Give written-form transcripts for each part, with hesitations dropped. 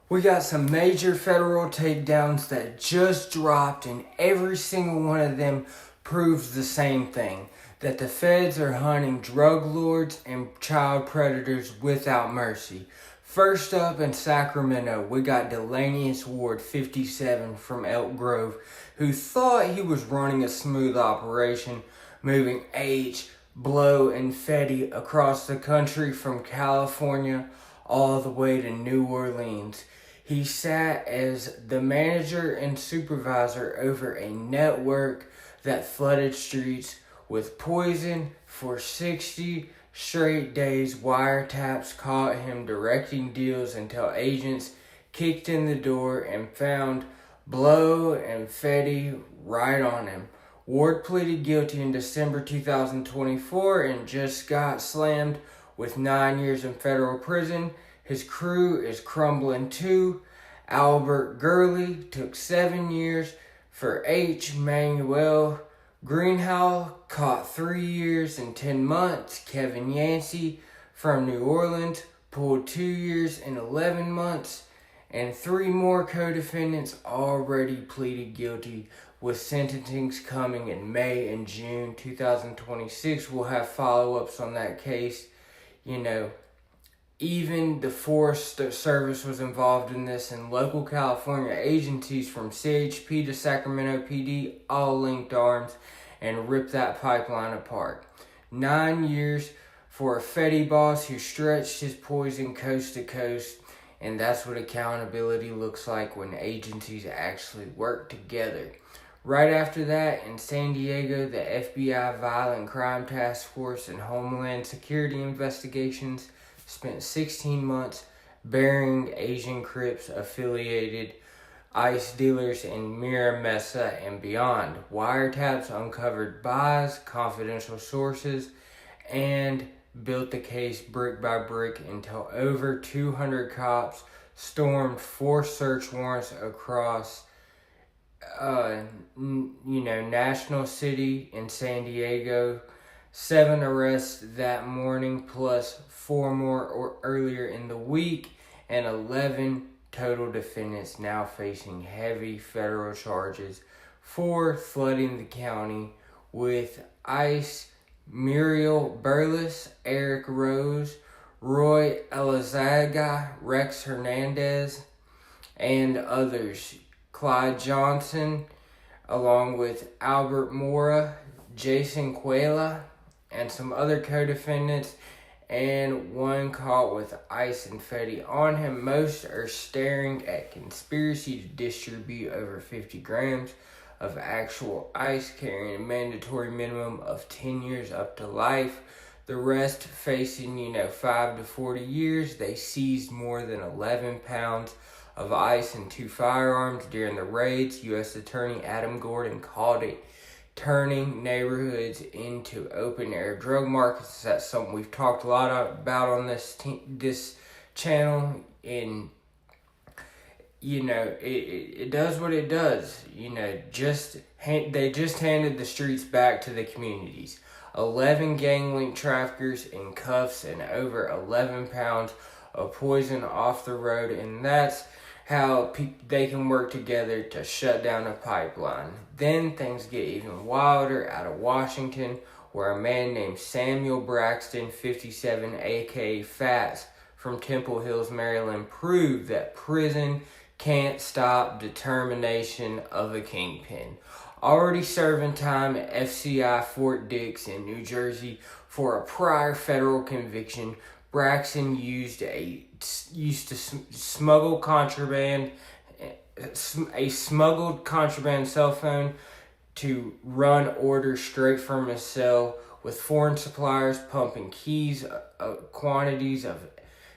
We got some major federal takedowns that just dropped, and every single one of them proves the same thing, that the feds are hunting drug lords and child predators without mercy. First up in Sacramento, we got Delanius Ward, 57, from Elk Grove, who thought he was running a smooth operation, moving H, Blow, and Fetty across the country from California all the way to New Orleans. He sat as the manager and supervisor over a network that flooded streets with poison for 60 straight days. Wiretaps caught him directing deals until agents kicked in the door and found Blow and Fetty right on him. Ward pleaded guilty in December 2024 and just got slammed with 9 years in federal prison. His crew is crumbling too. Albert Gurley took 7 years for H. Manuel Greenhalgh caught 3 years and 10 months. Kevin Yancey from New Orleans pulled 2 years and 11 months. And 3 more co-defendants already pleaded guilty, with sentencings coming in May and June 2026. We'll have follow-ups on that case. Even the Forest Service was involved in this, and local California agencies from CHP to Sacramento PD all linked arms and ripped that pipeline apart. 9 years for a Fetty boss who stretched his poison coast to coast, and that's what accountability looks like when agencies actually work together. Right after that, in San Diego, the FBI Violent Crime Task Force and Homeland Security Investigations spent 16 months burying Asian Crips affiliated ICE dealers in Mira Mesa and beyond. Wiretaps uncovered buys, confidential sources, and built the case brick by brick until over 200 cops stormed 4 search warrants across National City in San Diego. 7 arrests that morning, plus 4 more earlier in the week, and 11 total defendants now facing heavy federal charges for flooding the county with ICE. Muriel Burles, Eric Rose, Roy Elizaga, Rex Hernandez, and others. Clyde Johnson, along with Albert Mora, Jason Cuela, and some other co-defendants, and one caught with ICE and Fetty on him. Most are staring at conspiracy to distribute over 50 grams of actual ICE, carrying a mandatory minimum of 10 years up to life. The rest facing, 5 to 40 years. They seized more than 11 pounds of ICE and 2 firearms during the raids. U.S. Attorney Adam Gordon called it turning neighborhoods into open-air drug markets. That's something we've talked a lot about on this channel, and it does what it does. They just handed the streets back to the communities. 11 gang-linked traffickers in cuffs and over 11 pounds of poison off the road, and that's how they can work together to shut down a pipeline. Then things get even wilder out of Washington, where a man named Samuel Braxton, 57, aka Fats, from Temple Hills, Maryland, proved that prison can't stop determination of a kingpin. Already serving time at FCI Fort Dix in New Jersey for a prior federal conviction, Braxton used to smuggle a smuggled contraband cell phone to run orders straight from his cell, with foreign suppliers pumping quantities of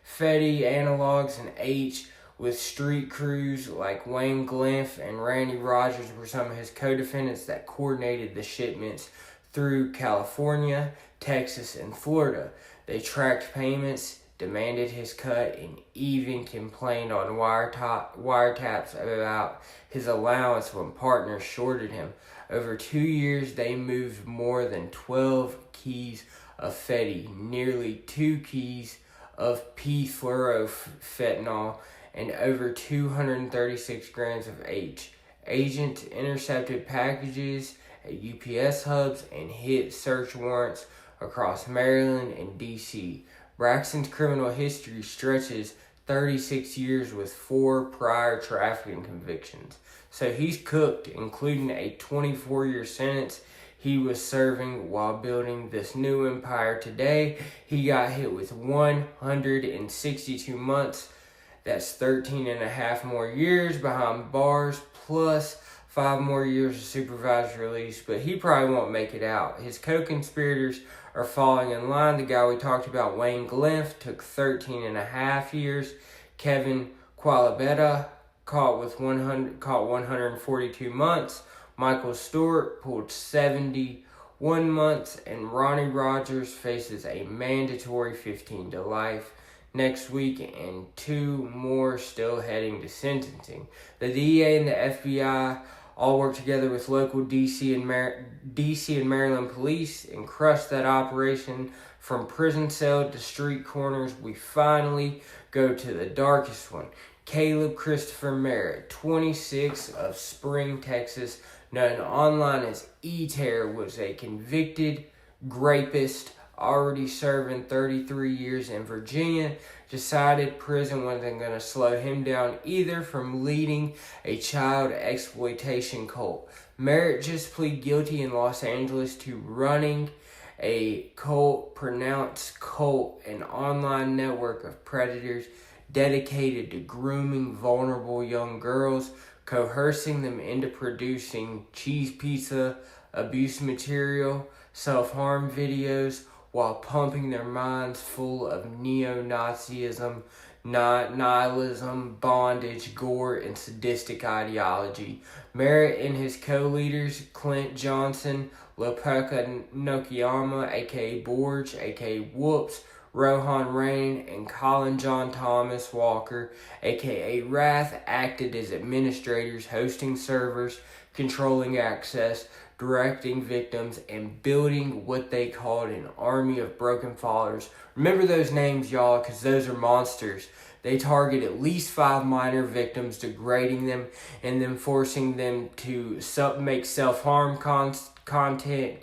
Fetty analogs and H, with street crews like Wayne Glenf and Randy Rogers were some of his co-defendants that coordinated the shipments through California, Texas, and Florida. They tracked payments, demanded his cut, and even complained on wiretaps about his allowance when partners shorted him. Over 2 years, they moved more than 12 keys of Fetty, nearly 2 keys of p-fluorofentanyl, and over 236 grams of H. Agents intercepted packages at UPS hubs and hit search warrants across Maryland and D.C. Braxton's criminal history stretches 36 years with 4 prior trafficking convictions. So he's cooked, including a 24-year sentence he was serving while building this new empire. Today, he got hit with 162 months. That's 13 and a half more years behind bars, plus 5 more years of supervised release, but he probably won't make it out. His co-conspirators are falling in line. The guy we talked about, Wayne Glymph, took 13 and a half years. Kevin Qualabetta caught 142 months. Michael Stewart pulled 71 months, and Ronnie Rogers faces a mandatory 15 to life next week, and 2 more still heading to sentencing. The DEA and the FBI all work together with local DC and Maryland police and crushed that operation from prison cell to street corners. We finally go to the darkest one. Caleb Christopher Merritt, 26, of Spring, Texas, known online as E-Terror, was a convicted rapist already serving 33 years in Virginia. Decided prison wasn't going to slow him down either from leading a child exploitation cult. Merritt just pleaded guilty in Los Angeles to running a pronounced cult, an online network of predators dedicated to grooming vulnerable young girls, coercing them into producing cheese pizza, abuse material, self-harm videos, while pumping their minds full of neo-Nazism, nihilism, bondage, gore, and sadistic ideology. Merritt and his co-leaders, Clint Johnson, Lopeka Nokiyama, a.k.a. Borge, a.k.a. Whoops, Rohan Rain, and Colin John Thomas Walker, aka Wrath, acted as administrators, hosting servers, controlling access, directing victims, and building what they called an army of broken followers. Remember those names, y'all, because those are monsters. They target at least 5 minor victims, degrading them, and then forcing them to make self-harm content.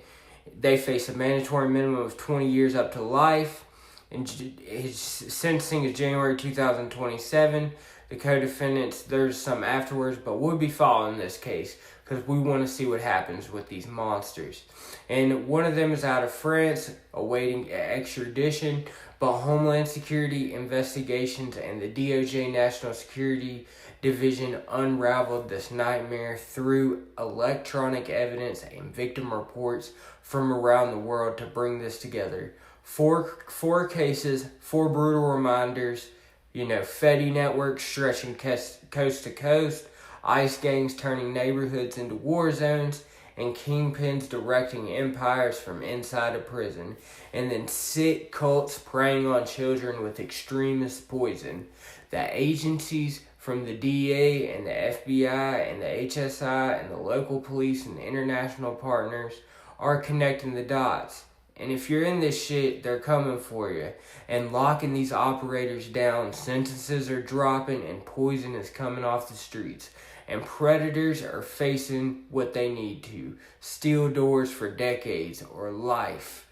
They face a mandatory minimum of 20 years up to life. And his sentencing is January 2027. The co-defendants, there's some afterwards, but we'll be following this case because we want to see what happens with these monsters. And one of them is out of France, awaiting extradition, but Homeland Security investigations and the DOJ National Security Division unraveled this nightmare through electronic evidence and victim reports from around the world to bring this together. Four cases, 4 brutal reminders, Fetty networks stretching coast to coast, ICE gangs turning neighborhoods into war zones, and kingpins directing empires from inside a prison, and then sick cults preying on children with extremist poison. The agencies from the DEA and the FBI and the HSI and the local police and the international partners are connecting the dots. And if you're in this shit, they're coming for you and locking these operators down. Sentences are dropping and poison is coming off the streets. And predators are facing what they need to. Steel doors for decades or life.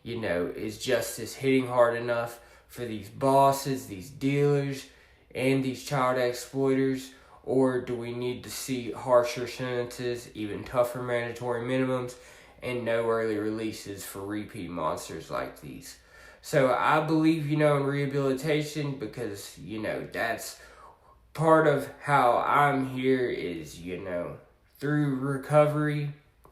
Is justice hitting hard enough for these bosses, these dealers, and these child exploiters? Or do we need to see harsher sentences, even tougher mandatory minimums, and no early releases for repeat monsters like these? So I believe, in rehabilitation because, that's part of how I'm here is, through recovery.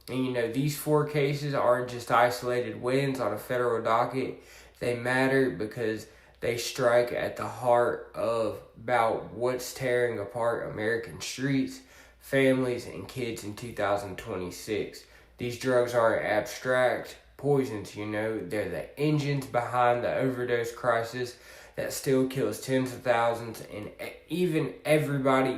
And, these 4 cases aren't just isolated wins on a federal docket. They matter because they strike at the heart of about what's tearing apart American streets, families, and kids in 2026. These drugs aren't abstract poisons, they're the engines behind the overdose crisis that still kills tens of thousands, and even somebody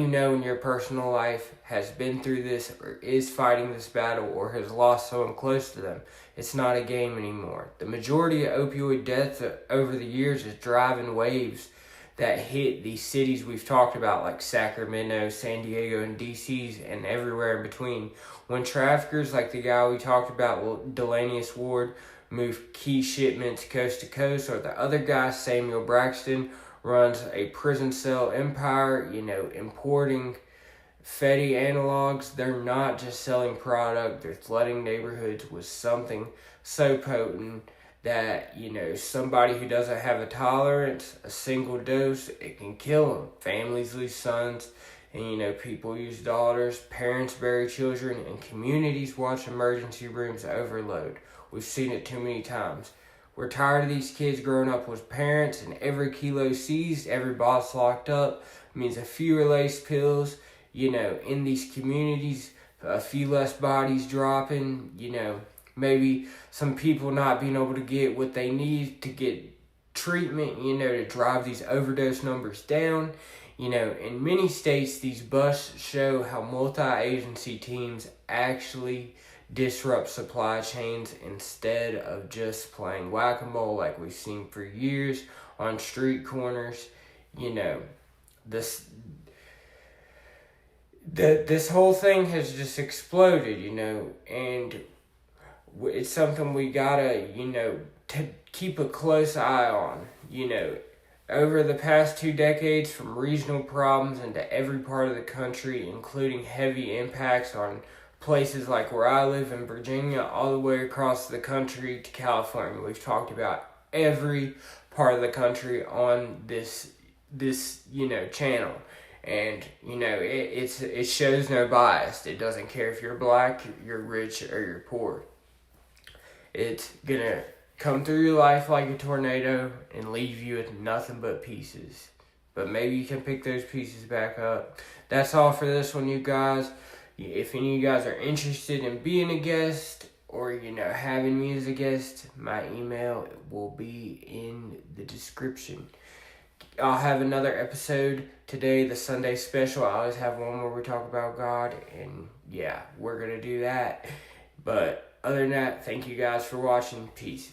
in your personal life has been through this or is fighting this battle or has lost someone close to them. It's not a game anymore. The majority of opioid deaths over the years is driving waves that hit these cities we've talked about, like Sacramento, San Diego, and DC's, and everywhere in between. When traffickers like the guy we talked about, Delanius Ward, move key shipments coast to coast, or the other guy, Samuel Braxton, runs a prison cell empire, importing Fetty analogs, they're not just selling product, they're flooding neighborhoods with something so potent that, somebody who doesn't have a tolerance, a single dose, it can kill them. Families lose sons, and, people use daughters, parents bury children, and communities watch emergency rooms overload. We've seen it too many times. We're tired of these kids growing up with parents, and every kilo seized, every boss locked up means a few laced pills, in these communities, a few less bodies dropping, maybe some people not being able to get what they need to get treatment, to drive these overdose numbers down. In many states, these busts show how multi-agency teams actually disrupt supply chains instead of just playing whack-a-mole like we've seen for years on street corners. This whole thing has just exploded, and it's something we gotta, to keep a close eye on, Over the past 2 decades, from regional problems into every part of the country, including heavy impacts on places like where I live in Virginia, all the way across the country to California. We've talked about every part of the country on this channel. And, it shows no bias. It doesn't care if you're black, you're rich, or you're poor. It's gonna come through your life like a tornado and leave you with nothing but pieces. But maybe you can pick those pieces back up. That's all for this one, you guys. If any of you guys are interested in being a guest or, having me as a guest, my email will be in the description. I'll have another episode today, the Sunday special. I always have one where we talk about God, and yeah, we're going to do that. But other than that, thank you guys for watching. Peace.